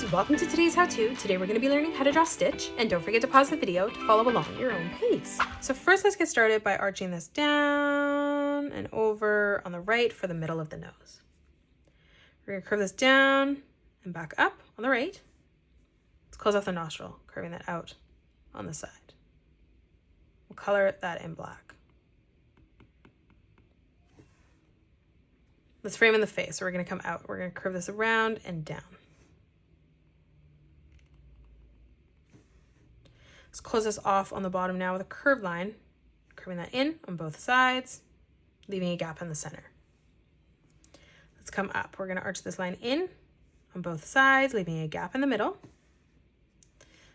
friends, welcome to today's how-to. Today we're going to be learning how to draw Stitch, and don't forget to pause the video to follow along at your own pace. So first let's get started by arching this down and over on the right for the middle of the nose. We're going to curve this down and back up on the right. Let's close off the nostril, curving that out on the side. We'll color that in black. Let's frame in the face. So we're going to come out. We're going to curve this around and down. Let's close this off on the bottom now with a curved line, curving that in on both sides, leaving a gap in the center. Let's come up. We're going to arch this line in on both sides, leaving a gap in the middle.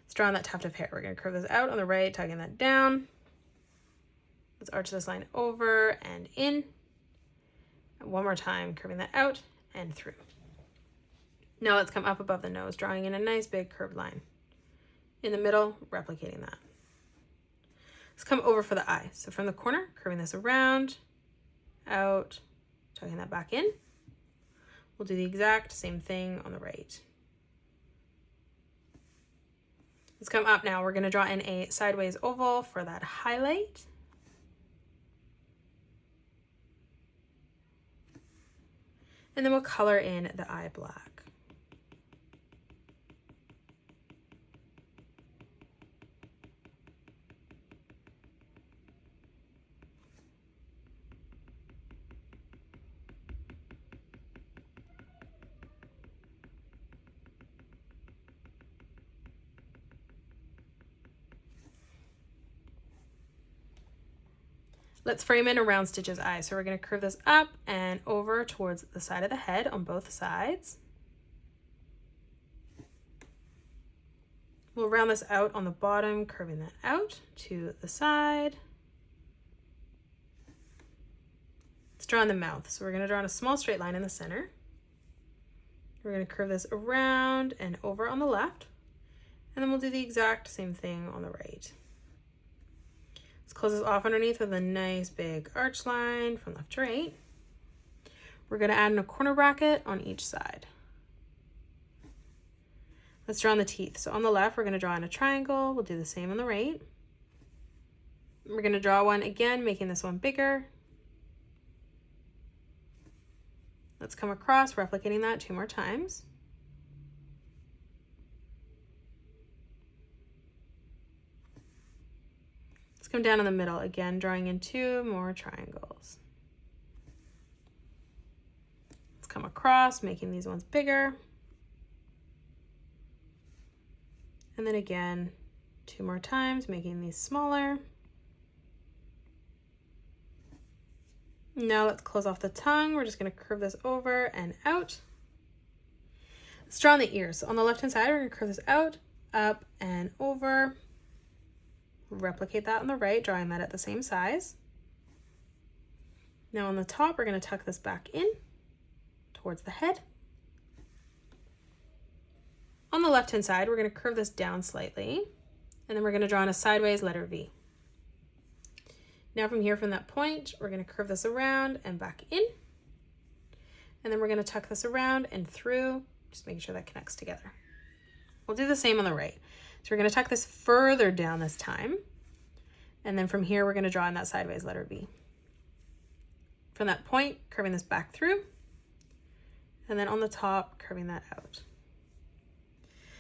Let's draw on that tuft of hair. We're going to curve this out on the right, tugging that down. Let's arch this line over and in. One more time, curving that out and through. Now let's come up above the nose, drawing in a nice big curved line. In the middle, replicating that. Let's come over for the eye. So from the corner, curving this around, out, tucking that back in. We'll do the exact same thing on the right. Let's come up now. We're going to draw in a sideways oval for that highlight. And then we'll color in the eye black. Let's frame in around Stitch's eye. So we're going to curve this up and over towards the side of the head on both sides. We'll round this out on the bottom, curving that out to the side. Let's draw in the mouth. So we're going to draw in a small straight line in the center. We're going to curve this around and over on the left. And then we'll do the exact same thing on the right. Let's close this off underneath with a nice big arch line from left to right. We're going to add in a corner bracket on each side. Let's draw in the teeth. So on the left, we're going to draw in a triangle. We'll do the same on the right. We're going to draw one again, making this one bigger. Let's come across, replicating that 2 more times. Let's come down in the middle again, drawing in 2 more triangles. Let's come across, making these ones bigger. And then again, 2 more times, making these smaller. Now let's close off the tongue. We're just going to curve this over and out. Let's draw on the ears. So on the left-hand side, we're going to curve this out, up, and over. Replicate that on the right, drawing that at the same size. Now on the top, we're going to tuck this back in towards the head. On the left-hand side, we're going to curve this down slightly, and then we're going to draw in a sideways letter V. Now from here, from that point, we're going to curve this around and back in, and then we're going to tuck this around and through, just making sure that connects together. We'll do the same on the right. So we're going to tuck this further down this time. And then from here, we're going to draw in that sideways letter V. From that point, curving this back through. And then on the top, curving that out.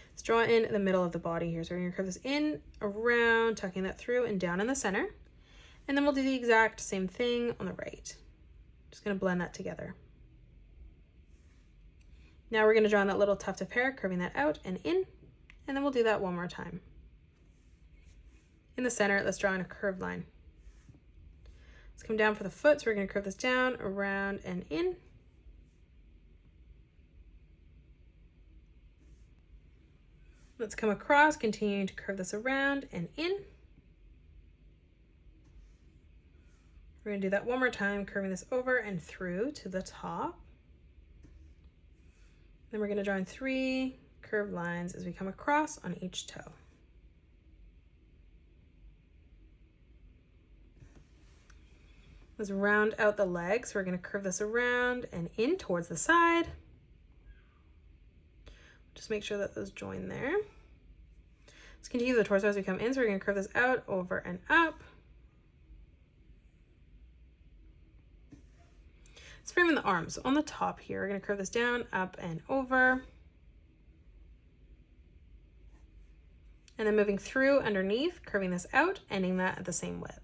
Let's draw in the middle of the body here. So we're going to curve this in, around, tucking that through and down in the center. And then we'll do the exact same thing on the right. Just going to blend that together. Now we're going to draw in that little tuft of hair, curving that out and in. And then we'll do that one more time. In the center, let's draw in a curved line. Let's come down for the foot. So we're going to curve this down, around, and in. Let's come across, continuing to curve this around and in. We're going to do that one more time, curving this over and through to the top. Then we're going to draw in 3 curved lines as we come across on each toe. Let's round out the legs. We're going to curve this around and in towards the side. Just make sure that those join there. Let's continue the torso as we come in. So we're going to curve this out, over and up. Let's frame in the arms. So on the top here, we're going to curve this down, up and over. And then moving through underneath, curving this out, ending that at the same width.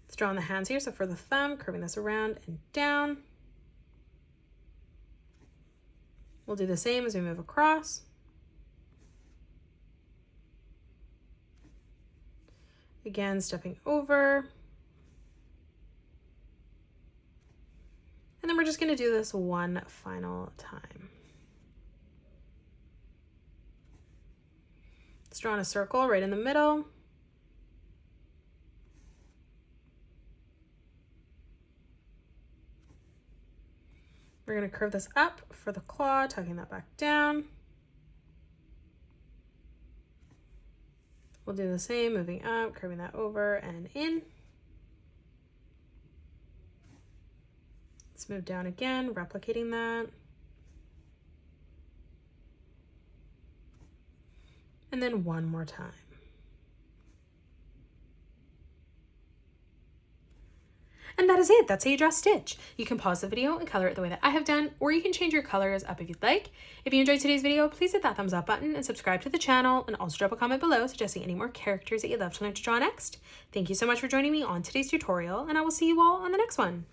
Let's draw on the hands here. So for the thumb, curving this around and down. We'll do the same as we move across. Again, stepping over. And then we're just going to do this one final time. Let's draw in a circle right in the middle. We're going to curve this up for the claw, tucking that back down. We'll do the same, moving up, curving that over and in. Let's move down again, replicating that. And then one more time. And that is it. That's how you draw Stitch. You can pause the video and color it the way that I have done, or you can change your colors up if you'd like. If you enjoyed today's video, please hit that thumbs up button and subscribe to the channel, and also drop a comment below suggesting any more characters that you'd love to learn to draw next. Thank you so much for joining me on today's tutorial, and I will see you all on the next one.